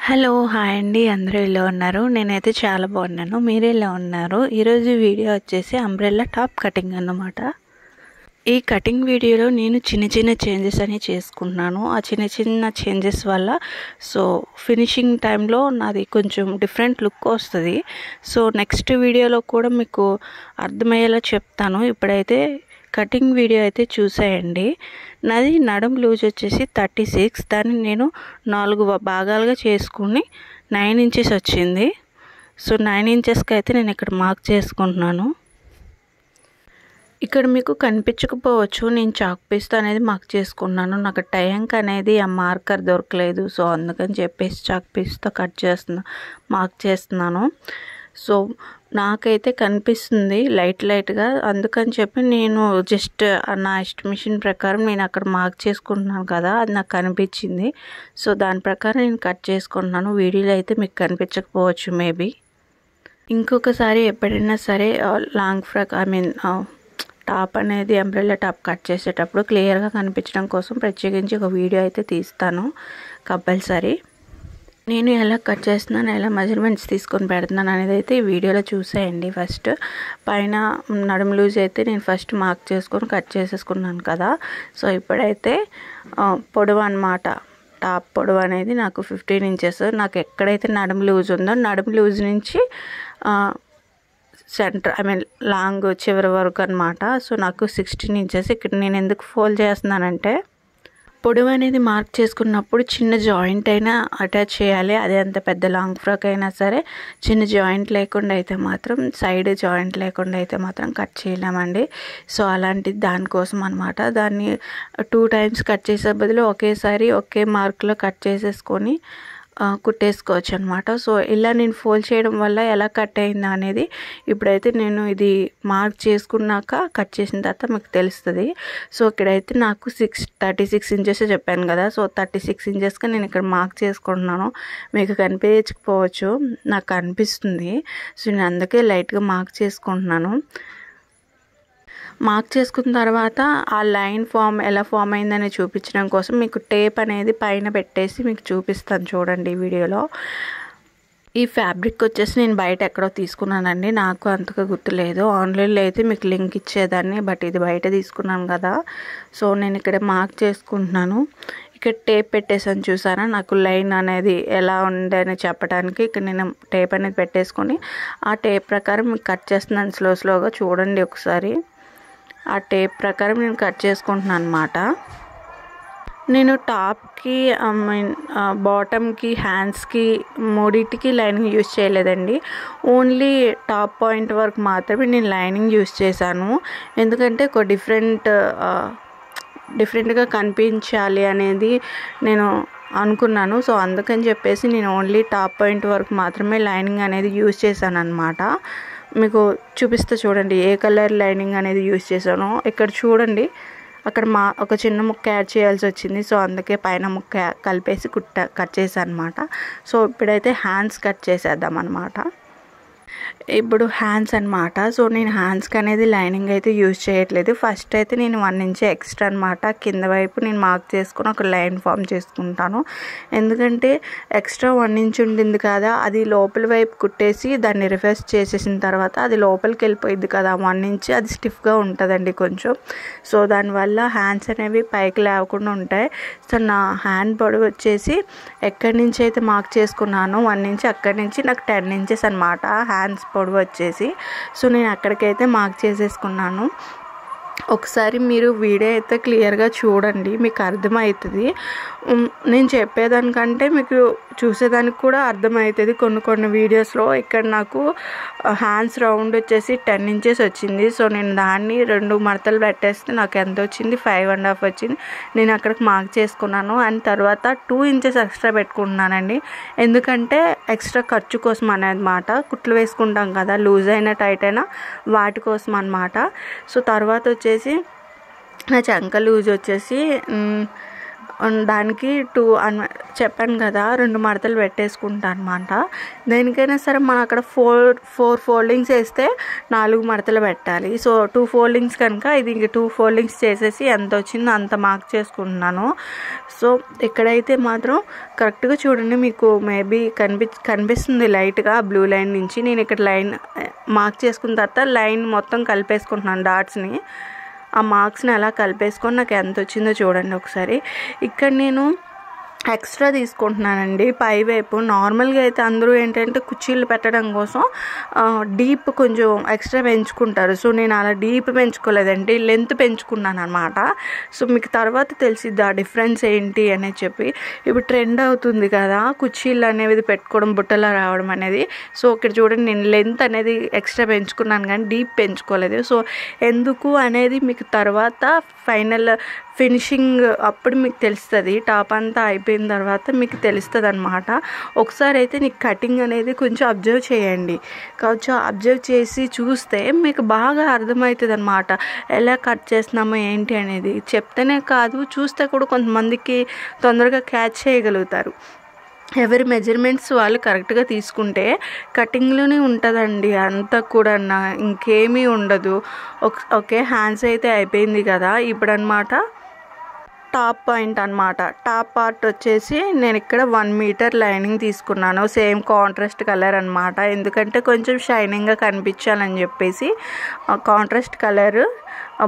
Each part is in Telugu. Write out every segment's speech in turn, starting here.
హలో హాయ్ అండి, అందరూ ఎలా ఉన్నారు? నేనైతే చాలా బాగున్నాను. మీరు ఎలా ఉన్నారు? ఈరోజు వీడియో వచ్చేసి అంబ్రెల్లా టాప్ కటింగ్ అన్నమాట. ఈ కటింగ్ వీడియోలో నేను చిన్న చేంజెస్ అని చేసుకుంటున్నాను. ఆ చిన్న చేంజెస్ వల్ల ఫినిషింగ్ టైంలో నాది కొంచెం డిఫరెంట్ లుక్ వస్తుంది. నెక్స్ట్ వీడియోలో కూడా మీకు అర్థమయ్యేలా చెప్తాను. ఇప్పుడైతే కటింగ్ వీడియో అయితే చూసేయండి. నాది నడుం లూజ్ వచ్చేసి 36, దాన్ని నేను 4 భాగాలుగా చేసుకుని 9 ఇంచెస్ వచ్చింది. 9 ఇంచెస్కి అయితే నేను ఇక్కడ మార్క్ చేసుకుంటున్నాను. ఇక్కడ మీకు కనిపించకపోవచ్చు, నేను చాక్ పీస్తో అనేది మార్క్ చేసుకున్నాను. నాకు టైంకి అనేది ఆ మార్కర్ దొరకలేదు, అందుకని చెప్పేసి చాక్ పీస్తో మార్క్ చేస్తున్నాను. నాకైతే కనిపిస్తుంది లైట్గా, అందుకని చెప్పి నేను జస్ట్ నా ఎస్టిమేషన్ ప్రకారం నేను అక్కడ మార్క్ చేసుకుంటున్నాను కదా, అది నాకు కనిపించింది. దాని ప్రకారం నేను కట్ చేసుకుంటున్నాను. వీడియోలో అయితే మీకు కనిపించకపోవచ్చు మేబీ. ఇంకొకసారి ఎప్పుడైనా సరే లాంగ్ ఫ్రాక్ టాప్ అనేది అంబ్రెల్లా టాప్ కట్ చేసేటప్పుడు క్లియర్గా కనిపించడం కోసం ప్రత్యేకించి ఒక వీడియో అయితే తీస్తాను కంపల్సరీ. నేను ఎలా కట్ చేస్తున్నాను, ఎలా మెజర్మెంట్స్ తీసుకొని పెడుతున్నాను అనేది అయితే ఈ వీడియోలో చూసేయండి. ఫస్ట్ పైన నడుము లూజ్ అయితే నేను ఫస్ట్ మార్క్ చేసుకొని కట్ చేసేసుకున్నాను కదా. ఇప్పుడైతే పొడవు అన్నమాట. టాప్ పొడవు అనేది నాకు 15 ఇంచెస్. నాకు ఎక్కడైతే నడుము లూజ్ ఉందో నడుము లూజ్ నుంచి సెంటర్ లాంగ్ చివరి వరకు అనమాట. నాకు 16 ఇంచెస్. ఇక్కడ నేను ఎందుకు ఫోల్డ్ చేస్తున్నానంటే, పొడవు అనేది మార్క్ చేసుకున్నప్పుడు చిన్న జాయింట్ అయినా అటాచ్ చేయాలి. అదే అంత పెద్ద లాంగ్ ఫ్రాక్ అయినా సరే చిన్న జాయింట్ లేకుండా అయితే మాత్రం, సైడ్ జాయింట్ లేకుండా అయితే మాత్రం కట్ చేయలేమండి. అలాంటిది దానికోసం అనమాట. దాన్ని 2 టైమ్స్ కట్ చేసే బదులు ఒకేసారి ఒకే మార్క్లో కట్ చేసేసుకొని కుట్టేసుకోవచ్చు అనమాట. ఇలా నేను ఫోల్డ్ చేయడం వల్ల ఎలా కట్ అయిందా అనేది ఇప్పుడైతే నేను ఇది మార్క్ చేసుకున్నాక కట్ చేసిన తర్వాత మీకు తెలుస్తుంది. ఇక్కడైతే నాకు 36 ఇంచెస్ చెప్పాను కదా. 36 ఇంచెస్గా నేను ఇక్కడ మార్క్ చేసుకుంటున్నాను. మీకు కనిపించకపోవచ్చు, నాకు కనిపిస్తుంది. నేను అందుకే లైట్గా మార్క్ చేసుకుంటున్నాను. మార్క్ చేసుకున్న తర్వాత ఆ లైన్ ఎలా ఫామ్ అయిందని చూపించడం కోసం మీకు టేప్ అనేది పైన పెట్టేసి మీకు చూపిస్తాను చూడండి ఈ వీడియోలో. ఈ ఫ్యాబ్రిక్ వచ్చేసి నేను బయట ఎక్కడో తీసుకున్నానండి, నాకు అంతగా గుర్తులేదు. ఆన్లైన్లో అయితే మీకు లింక్ ఇచ్చేదాన్ని, బట్ ఇది బయట తీసుకున్నాను కదా. నేను ఇక్కడ మార్క్ చేసుకుంటున్నాను. ఇక్కడ టేప్ పెట్టేసాను చూసారా, నాకు లైన్ అనేది ఎలా ఉందని చెప్పడానికి. ఇక్కడ నేను టేప్ అనేది పెట్టేసుకొని ఆ టేప్ ప్రకారం మీకు కట్ చేస్తున్నాను. స్లోగా చూడండి ఒకసారి. ఆ టేప్ ప్రకారం నేను కట్ చేసుకుంటున్నాను అనమాట. నేను టాప్కి బాటమ్కి హ్యాండ్స్కి మూడింటికి లైనింగ్ యూజ్ చేయలేదండి. ఓన్లీ టాప్ పాయింట్ వరకు మాత్రమే నేను లైనింగ్ యూజ్ చేశాను. ఎందుకంటే ఒక డిఫరెంట్గా కనిపించాలి అనేది నేను అనుకున్నాను. అందుకని చెప్పేసి నేను ఓన్లీ టాప్ పాయింట్ వరకు మాత్రమే లైనింగ్ అనేది యూజ్ చేశాను అనమాట. మీకు చూపిస్తే చూడండి ఏ కలర్ లైనింగ్ అనేది యూజ్ చేశానో. ఇక్కడ చూడండి, అక్కడ ఒక చిన్న ముక్క యాడ్ చేయాల్సి వచ్చింది. అందుకే పైన ముక్క కలిపేసి కట్ చేశాను అనమాట. ఇప్పుడైతే హ్యాండ్స్ కట్ చేసేద్దాం అనమాట. ఇప్పుడు హ్యాండ్స్ అనమాట. నేను హ్యాండ్స్కి అనేది లైనింగ్ అయితే యూజ్ చేయట్లేదు. ఫస్ట్ అయితే నేను 1 ఇంచ్ ఎక్స్ట్రా అనమాట కింద వైపు నేను మార్క్ చేసుకుని ఒక లైన్ ఫామ్ చేసుకుంటాను. ఎందుకంటే ఎక్స్ట్రా 1 ఇంచ్ ఉండింది కదా, అది లోపల వైపు కుట్టేసి దాన్ని రివర్స్ చేసేసిన తర్వాత అది లోపలికి వెళ్ళిపోయింది కదా 1 ఇంచ్, అది స్టిఫ్గా ఉంటుందండి కొంచెం. దానివల్ల హ్యాండ్స్ అనేవి పైకి లేవకుండా ఉంటాయి. నా హ్యాండ్ పొడవు వచ్చేసి ఎక్కడి నుంచి అయితే మార్క్ చేసుకున్నానో 1 ఇంచ్, అక్కడి నుంచి నాకు 10 ఇంచెస్ అనమాట హ్యాండ్స్ పొడవు వచ్చేసి. నేను అక్కడికైతే మార్క్ చేసేసుకున్నాను. ఒకసారి మీరు వీడియో అయితే క్లియర్గా చూడండి, మీకు అర్థమవుతుంది. నేను చెప్పేదానికంటే మీకు చూసేదానికి కూడా అర్థమవుతుంది కొన్ని వీడియోస్లో. ఇక్కడ నాకు హ్యాండ్స్ రౌండ్ వచ్చేసి 10 ఇంచెస్ వచ్చింది. నేను దాన్ని 2 మడతలు పెట్టేస్తే నాకు ఎంత వచ్చింది, 5.5 వచ్చింది. నేను అక్కడికి మార్క్ చేసుకున్నాను. అండ్ తర్వాత 2 ఇంచెస్ ఎక్స్ట్రా పెట్టుకుంటున్నానండి. ఎందుకంటే ఎక్స్ట్రా ఖర్చు కోసం అనమాట. కుట్లు వేసుకుంటాం కదా, లూజ్ అయినా టైట్ అయినా, వాటి కోసం అనమాట. తర్వాత వచ్చేసి నా చంక లూజ్ వచ్చేసి దానికి చెప్పాను కదా 2 మడతలు పెట్టేసుకుంటా అనమాట. దేనికైనా సరే మనం అక్కడ 4 ఫోల్డింగ్స్ వేస్తే 4 మడతలు పెట్టాలి. సో 2 ఫోల్డింగ్స్ కనుక ఇది 2 ఫోల్డింగ్స్ చేసేసి ఎంత వచ్చిందో అంత మార్క్ చేసుకుంటున్నాను. సో ఇక్కడైతే మాత్రం కరెక్ట్గా చూడండి, మీకు మేబీ కనిపిస్తుంది లైట్గా బ్లూ లైన్ నుంచి. నేను ఇక్కడ లైన్ మార్క్ చేసుకున్న తర్వాత లైన్ మొత్తం కలిపేసుకుంటున్నాను డాట్స్ని. ఆ మార్క్స్ని అలా కలిపేసుకొని నాకు ఎంత వచ్చిందో చూడండి ఒకసారి. ఇక్కడ నేను ఎక్స్ట్రా తీసుకుంటున్నానండి పై వైపు. నార్మల్గా అయితే అందరూ ఏంటంటే కుర్చీలు పెట్టడం కోసం డీప్ కొంచెం ఎక్స్ట్రా పెంచుకుంటారు. సో నేను అలా డీప్ పెంచుకోలేదండి, లెంత్ పెంచుకున్నాను అనమాట. సో మీకు తర్వాత తెలిసిద్ది ఆ డిఫరెన్స్ ఏంటి అనేది చెప్పి. ఇప్పుడు ట్రెండ్ అవుతుంది కదా కుర్చీలు అనేది పెట్టుకోవడం, బుట్టలా రావడం అనేది. సో ఇక్కడ చూడండి, నేను లెంత్ అనేది ఎక్స్ట్రా పెంచుకున్నాను కానీ డీప్ పెంచుకోలేదు. సో ఎందుకు అనేది మీకు తర్వాత ఫైనల్ ఫినిషింగ్ అప్పుడు మీకు తెలుస్తుంది. టాప్ అంతా అయిపోయిన తర్వాత మీకు తెలుస్తుంది అనమాట. ఒకసారి అయితే నీకు కటింగ్ అనేది కొంచెం అబ్జర్వ్ చేయండి. కొంచెం అబ్జర్వ్ చేసి చూస్తే మీకు బాగా అర్థమవుతుంది అనమాట, ఎలా కట్ చేస్తున్నామో ఏంటి అనేది. చెప్తేనే కాదు, చూస్తే కూడా కొంతమందికి తొందరగా క్యాచ్ చేయగలుగుతారు. ఎవరి మెజర్మెంట్స్ వాళ్ళు కరెక్ట్గా తీసుకుంటే కటింగ్లోనే ఉంటుందండి అంతా కూడా, ఇంకేమీ ఉండదు. ఓకే, హ్యాండ్స్ అయితే అయిపోయింది కదా. ఇప్పుడు అనమాట టాప్ పాయింట్ అనమాట. టాప్ పార్ట్ వచ్చేసి నేను ఇక్కడ 1 మీటర్ లైనింగ్ తీసుకున్నాను, సేమ్ కాంట్రాస్ట్ కలర్ అనమాట. ఎందుకంటే కొంచెం షైనింగ్గా కనిపించాలని చెప్పేసి contrast colour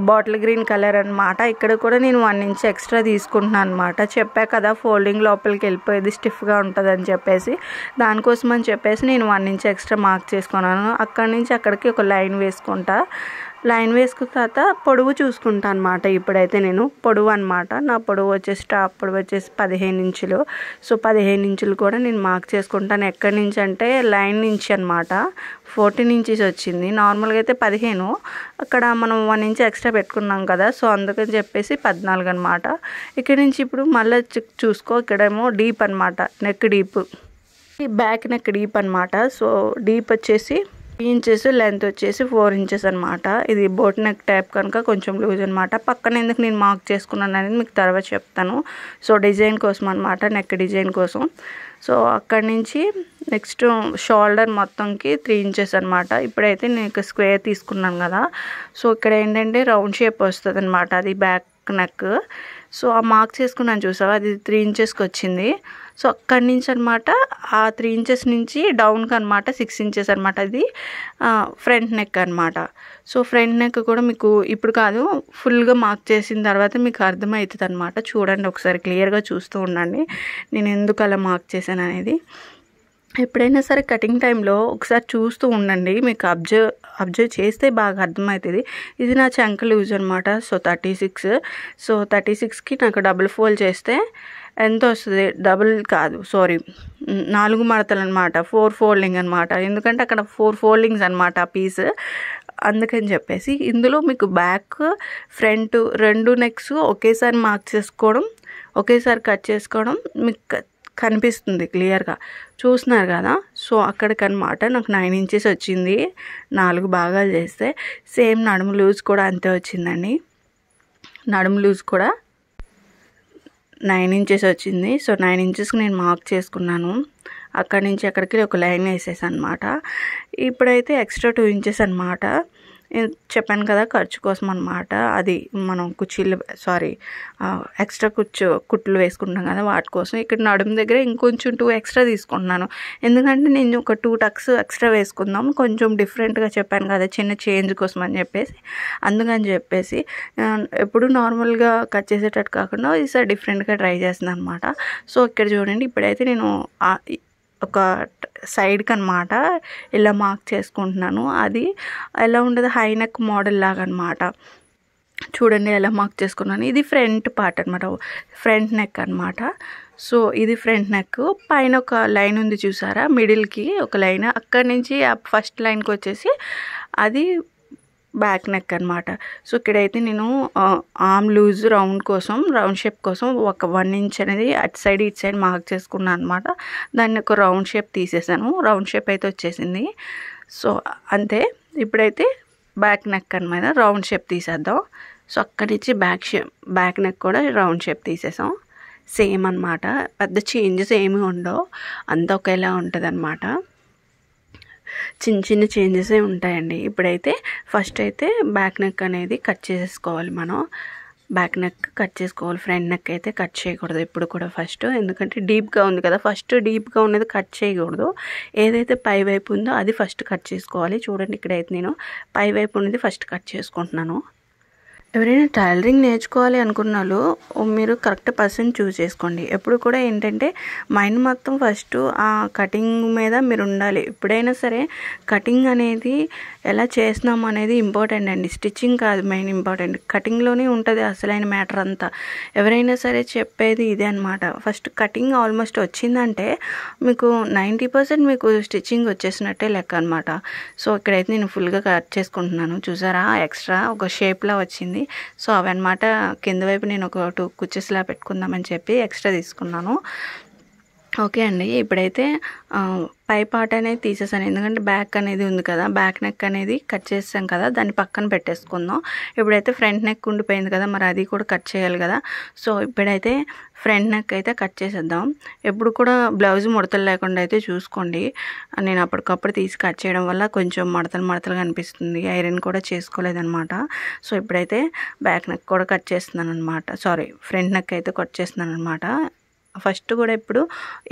bottle green colour అనమాట. ఇక్కడ కూడా నేను 1 ఇంచ్ ఎక్స్ట్రా తీసుకుంటున్నాను అనమాట. చెప్పా కదా ఫోల్డింగ్ లోపలికి వెళ్ళిపోయేది, స్టిఫ్గా ఉంటుంది అని చెప్పేసి. దానికోసం అని చెప్పేసి నేను 1 ఇంచ్ ఎక్స్ట్రా మార్క్ చేసుకున్నాను. అక్కడి నుంచి అక్కడికి ఒక లైన్ వేసుకుంటా. లైన్ వేసుకున్న తర్వాత పొడవు చూసుకుంటా అనమాట. ఇప్పుడైతే నేను పొడవు అనమాట, నా పొడవు వచ్చేసి టాప్ పొడవు వచ్చేసి 15 ఇంచులు. సో 15 ఇంచులు కూడా నేను మార్క్ చేసుకుంటాను. ఎక్కడి నుంచి అంటే లైన్ నుంచి అనమాట. 14 ఇంచెస్ వచ్చింది. నార్మల్గా అయితే 15, అక్కడ మనం 1 ఇంచ్ ఎక్స్ట్రా పెట్టుకున్నాం కదా. సో అందుకని చెప్పేసి 14 అనమాట. ఇక్కడ నుంచి ఇప్పుడు మళ్ళీ చూసుకో, ఇక్కడేమో డీప్ అనమాట, neck deep, back neck deep అనమాట. సో డీప్ వచ్చేసి 3 ఇంచెస్, లెంత్ వచ్చేసి 4 ఇంచెస్ అనమాట. ఇది బోట్ నెక్ టైప్ కనుక కొంచెం లూజ్ అనమాట. పక్కన ఎందుకు నేను మార్క్ చేసుకున్నాను అనేది మీకు తర్వాత చెప్తాను. సో డిజైన్ కోసం అనమాట, నెక్ డిజైన్ కోసం. సో అక్కడి నుంచి నెక్స్ట్ షోల్డర్ మొత్తంకి 3 ఇంచెస్ అనమాట. ఇప్పుడైతే నేను స్క్వేర్ తీసుకున్నాను కదా. సో ఇక్కడ ఏంటంటే రౌండ్ షేప్ వస్తుంది అనమాట, అది బ్యాక్ నెక్. సో ఆ మార్క్ చేసుకున్నాను చూసావా, అది 3 ఇంచెస్కి వచ్చింది. సో అక్కడి నుంచి అనమాట ఆ 3 ఇంచెస్ నుంచి డౌన్కి అనమాట 6 ఇంచెస్ అనమాట. అది ఫ్రంట్ నెక్ అనమాట. సో ఫ్రంట్ నెక్ కూడా మీకు ఇప్పుడు కాదు, ఫుల్గా మార్క్ చేసిన తర్వాత మీకు అర్థమవుతుంది అనమాట. చూడండి ఒకసారి, క్లియర్గా చూస్తూ ఉండండి నేను ఎందుకు అలా మార్క్ చేశాను అనేది. ఎప్పుడైనా సరే కటింగ్ టైంలో ఒకసారి చూస్తూ ఉండండి, మీకు అబ్జర్వ్ చేస్తే బాగా అర్థమవుతుంది. ఇది నా చంక లూజ్ అనమాట. సో 36. సో 36కి నాకు డబుల్ ఫోల్డ్ చేస్తే ఎంత వస్తుంది, డబుల్ కాదు సారీ 4 మడతలు అనమాట, 4 ఫోల్డింగ్ అనమాట. ఎందుకంటే అక్కడ 4 ఫోల్డింగ్స్ అనమాట ఆ పీస్. అందుకని చెప్పేసి ఇందులో మీకు బ్యాక్ ఫ్రంట్ 2 నెక్స్ ఒకేసారి మార్క్ చేసుకోవడం, ఒకేసారి కట్ చేసుకోవడం మీకు కనిపిస్తుంది క్లియర్గా, చూస్తున్నారు కదా. సో అక్కడికి అనమాట నాకు 9 ఇంచెస్ వచ్చింది 4 భాగాలు చేస్తే. సేమ్ నడుము లూజ్ కూడా అంతే వచ్చిందండి. నడుము లూజ్ కూడా 9 ఇంచెస్ వచ్చింది. సో 9 ఇంచెస్కి నేను మార్క్ చేసుకున్నాను. అక్కడి నుంచి అక్కడికి ఒక లైన్ వేసేసాను అనమాట. ఇప్పుడైతే ఎక్స్ట్రా 2 ఇంచెస్ అనమాట. చెప్పాను కదా ఖర్చు కోసం అనమాట. అది మనం ఎక్స్ట్రా కుట్లు వేసుకుంటాం కదా వాటి కోసం. ఇక్కడ నడుము దగ్గర ఇంకొంచెం 2 ఎక్స్ట్రా తీసుకుంటున్నాను. ఎందుకంటే నేను ఒక 2 టక్స్ ఎక్స్ట్రా వేసుకుందాం, కొంచెం డిఫరెంట్గా చెప్పాను కదా, చిన్న చేంజ్ కోసం అని చెప్పేసి. అందుకని చెప్పేసి ఎప్పుడు నార్మల్గా కట్ చేసేటట్టు కాకుండా ఈసారి డిఫరెంట్గా ట్రై చేస్తున్నాను అనమాట. సో ఇక్కడ చూడండి, ఇప్పుడైతే నేను ఒక సైడ్కి అనమాట ఇలా మార్క్ చేసుకుంటున్నాను. అది ఎలా ఉండదు, హై నెక్ మోడల్ లాగా అనమాట. చూడండి ఎలా మార్క్ చేసుకున్నాను. ఇది ఫ్రంట్ పార్ట్ అనమాట, ఫ్రంట్ నెక్ అనమాట. సో ఇది ఫ్రంట్ నెక్. పైన ఒక లైన్ ఉంది చూసారా, మిడిల్కి ఒక లైన్, అక్కడి నుంచి ఆ ఫస్ట్ లైన్కి వచ్చేసి అది బ్యాక్ నెక్ అనమాట. సో ఇక్కడైతే నేను ఆర్మ్ లూజ్ రౌండ్ షేప్ కోసం ఒక 1 ఇంచ్ అనేది అటు సైడ్ ఇటు సైడ్ మార్క్ చేసుకున్నాను అనమాట. దాన్ని ఒక రౌండ్ షేప్ తీసేసాను. రౌండ్ షేప్ అయితే వచ్చేసింది. సో అంతే. ఇప్పుడైతే బ్యాక్ నెక్ అనమాట రౌండ్ షేప్ తీసేద్దాం. సో అక్కడి నుంచి బ్యాక్ నెక్ కూడా రౌండ్ షేప్ తీసేసాం. సేమ్ అనమాట. పెద్ద చేంజెస్ ఏమీ ఉండవు, అంతా ఒకేలా ఉంటుంది అనమాట. చిన్న చిన్న చేంజెసే ఉంటాయండి. ఇప్పుడైతే ఫస్ట్ అయితే బ్యాక్ నెక్ అనేది కట్ చేసేసుకోవాలి. మనం బ్యాక్ నెక్ కట్ చేసుకోవాలి, ఫ్రంట్ నెక్ అయితే కట్ చేయకూడదు ఎప్పుడు కూడా ఫస్ట్. ఎందుకంటే డీప్గా ఉంది కదా, ఫస్ట్ డీప్గా ఉన్నది కట్ చేయకూడదు. ఏదైతే పై వైపు ఉందో అది ఫస్ట్ కట్ చేసుకోవాలి. చూడండి, ఇక్కడైతే నేను పై వైపు ఉన్నది ఫస్ట్ కట్ చేసుకుంటున్నాను. ఎవరైనా టైలరింగ్ నేర్చుకోవాలి అనుకున్న వాళ్ళు మీరు కరెక్ట్ పర్సన్ చూస్ చేసుకోండి. ఎప్పుడు కూడా ఏంటంటే మైండ్ మొత్తం ఫస్ట్ ఆ కటింగ్ మీద మీరు ఉండాలి. ఎప్పుడైనా సరే కటింగ్ అనేది ఎలా చేస్తున్నాం అనేది ఇంపార్టెంట్ అండి, స్టిచ్చింగ్ కాదు మెయిన్ ఇంపార్టెంట్. కటింగ్లోనే ఉంటుంది అసలైన మ్యాటర్ అంతా. ఎవరైనా సరే చెప్పేది ఇదే అనమాట. ఫస్ట్ కటింగ్ ఆల్మోస్ట్ వచ్చిందంటే మీకు 90% మీకు స్టిచ్చింగ్ వచ్చేసినట్టే లెక్క అనమాట. సో ఇక్కడైతే నేను ఫుల్గా కట్ చేసుకుంటున్నాను. చూసారా, ఎక్స్ట్రా ఒక షేప్లా వచ్చింది. సో అవన్నమాట కింద వైపు నేను ఒక 2 కుచ్చెస్లా పెట్టుకుందామని చెప్పి ఎక్స్ట్రా తీసుకున్నాను. ఓకే అండి, ఇప్పుడైతే పై పార్ట్ అనేది తీసేసాను. ఎందుకంటే బ్యాక్ అనేది ఉంది కదా, బ్యాక్ నెక్ అనేది కట్ చేసాం కదా, దాన్ని పక్కన పెట్టేసుకుందాం. ఇప్పుడైతే ఫ్రంట్ నెక్ ఉండిపోయింది కదా, మరి అది కూడా కట్ చేయాలి కదా. సో ఇప్పుడైతే ఫ్రంట్ నెక్ అయితే కట్ చేసేద్దాం. ఎప్పుడు కూడా బ్లౌజ్ ముడతలు లేకుండా అయితే చూసుకోండి. నేను అప్పటికప్పుడు తీసి కట్ చేయడం వల్ల కొంచెం మడతలుగా అనిపిస్తుంది, ఐరన్ కూడా చేసుకోలేదన్నమాట. సో ఇప్పుడైతే బ్యాక్ నెక్ కూడా కట్ చేస్తున్నాను అనమాట, ఫ్రంట్ నెక్ అయితే కట్ చేస్తున్నాను అనమాట. ఫస్ట్ కూడా ఇప్పుడు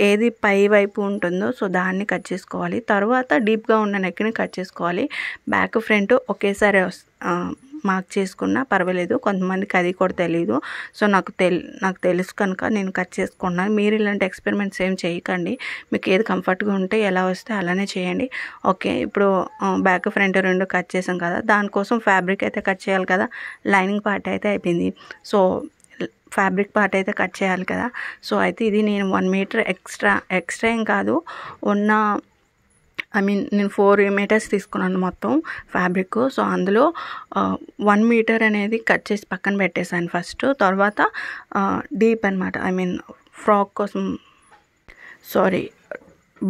ఏది పై వైపు ఉంటుందో సో దాన్ని కట్ చేసుకోవాలి. తర్వాత డీప్గా ఉన్న నెక్ని కట్ చేసుకోవాలి. బ్యాక్ ఫ్రంట్ ఒకేసారి మార్క్ చేసుకున్నా పర్వాలేదు, కొంతమందికి అది కూడా తెలీదు. సో నాకు తెలుసు కనుక నేను కట్ చేసుకున్నాను. మీరు ఇలాంటి ఎక్స్పెరిమెంట్స్ ఏం చేయకండి, మీకు ఏది కంఫర్ట్గా ఉంటే ఎలా వస్తే అలానే చేయండి. ఓకే, ఇప్పుడు బ్యాక్ ఫ్రంట్ 2 కట్ చేసాం కదా, దానికోసం ఫ్యాబ్రిక్ అయితే కట్ చేయాలి కదా. లైనింగ్ పార్ట్ అయితే అయిపోయింది, సో ఫ్యాబ్రిక్ పార్ట్ అయితే కట్ చేయాలి కదా. సో అయితే ఇది నేను 1 మీటర్ ఎక్స్ట్రా ఏం కాదు, నేను 4 మీటర్స్ తీసుకున్నాను మొత్తం ఫ్యాబ్రిక్. సో అందులో 1 మీటర్ అనేది కట్ చేసి పక్కన పెట్టేశాను ఫస్ట్. తర్వాత డీప్ అనమాట, ఫ్రాక్ కోసం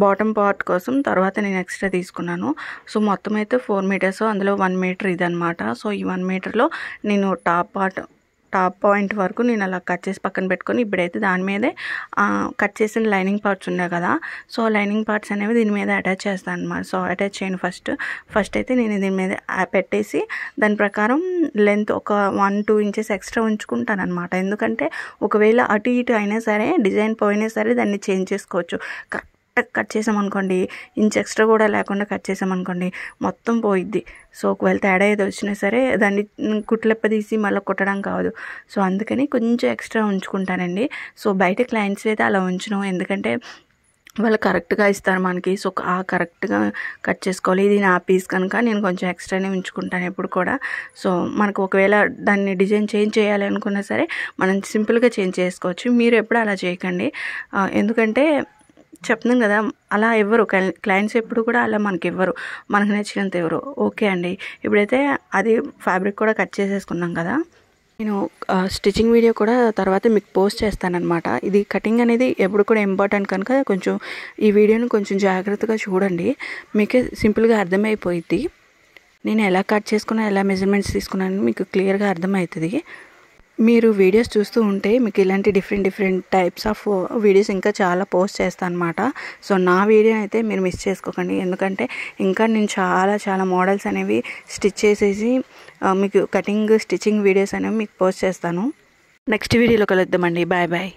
బాటమ్ పార్ట్ కోసం తర్వాత నేను ఎక్స్ట్రా తీసుకున్నాను. సో మొత్తం అయితే 4 మీటర్స్, అందులో 1 మీటర్ ఇదనమాట. సో ఈ 1 మీటర్లో నేను టాప్ పాయింట్ వరకు నేను అలా కట్ చేసి పక్కన పెట్టుకొని ఇప్పుడైతే దాని మీదే కట్ చేసిన లైనింగ్ పార్ట్స్ ఉన్నాయి కదా, సో లైనింగ్ పార్ట్స్ అనేవి దీని మీద అటాచ్ చేస్తాను అనమాట. సో అటాచ్ చేయను ఫస్ట్ అయితే నేను దీని మీద పెట్టేసి దాని ప్రకారం లెంత్ ఒక 1-2 ఇంచెస్ ఎక్స్ట్రా ఉంచుకుంటాను అనమాట. ఎందుకంటే ఒకవేళ అటు ఇటు అయినా సరే, డిజైన్ పోయినా సరే దాన్ని చేంజ్ చేసుకోవచ్చు. కట్ చేసామనుకోండి, ఇంచ్ ఎక్స్ట్రా కూడా లేకుండా కట్ చేసామనుకోండి మొత్తం పోయిద్ది. సో ఒకవేళ తేడా ఏదో వచ్చినా సరే దాన్ని కుట్లెప్ప తీసి మళ్ళీ కుట్టడం కాదు. సో అందుకని కొంచెం ఎక్స్ట్రా ఉంచుకుంటానండి. సో బయట క్లయింట్స్ అయితే అలా ఉంచను, ఎందుకంటే వాళ్ళు కరెక్ట్గా ఇస్తారు మనకి. సో కరెక్ట్గా కట్ చేసుకోవాలి. ఇది నా పీస్ కనుక నేను కొంచెం ఎక్స్ట్రానే ఉంచుకుంటాను ఎప్పుడు కూడా. సో మనకు ఒకవేళ దాన్ని డిజైన్ చేంజ్ చేయాలి అనుకున్నా సరే మనం సింపుల్గా చేంజ్ చేసుకోవచ్చు. మీరు ఎప్పుడు అలా చేయకండి, ఎందుకంటే చెప్తున్నాను కదా, అలా ఇవ్వరు క్లయింట్స్, ఎప్పుడు కూడా అలా మనకి ఇవ్వరు, మనకు నచ్చినంత ఇవ్వరు. ఓకే అండి, ఇప్పుడైతే అది ఫ్యాబ్రిక్ కూడా కట్ చేసేసుకున్నాం కదా. నేను స్టిచ్చింగ్ వీడియో కూడా తర్వాత మీకు పోస్ట్ చేస్తానన్నమాట. ఇది కటింగ్ అనేది ఎప్పుడు కూడా ఇంపార్టెంట్ కనుక కొంచెం ఈ వీడియోని కొంచెం జాగ్రత్తగా చూడండి, మీకే సింపుల్గా అర్థమైపోయిద్ది. నేను ఎలా కట్ చేసుకున్నా, ఎలా మెజర్మెంట్స్ తీసుకున్నాను మీకు క్లియర్గా అర్థమవుతుంది. మీరు వీడియోస్ చూస్తూ ఉంటే మీకు ఇలాంటి డిఫరెంట్ టైప్స్ ఆఫ్ వీడియోస్ ఇంకా చాలా పోస్ట్ చేస్తాను అనమాట. సో నా వీడియో అయితే మీరు మిస్ చేసుకోకండి, ఎందుకంటే ఇంకా నేను చాలా మోడల్స్ అనేవి స్టిచ్ చేసేసి మీకు కటింగ్ స్టిచ్చింగ్ వీడియోస్ అనేవి మీకు పోస్ట్ చేస్తాను. నెక్స్ట్ వీడియోలో కలుద్దామండి. బాయ్.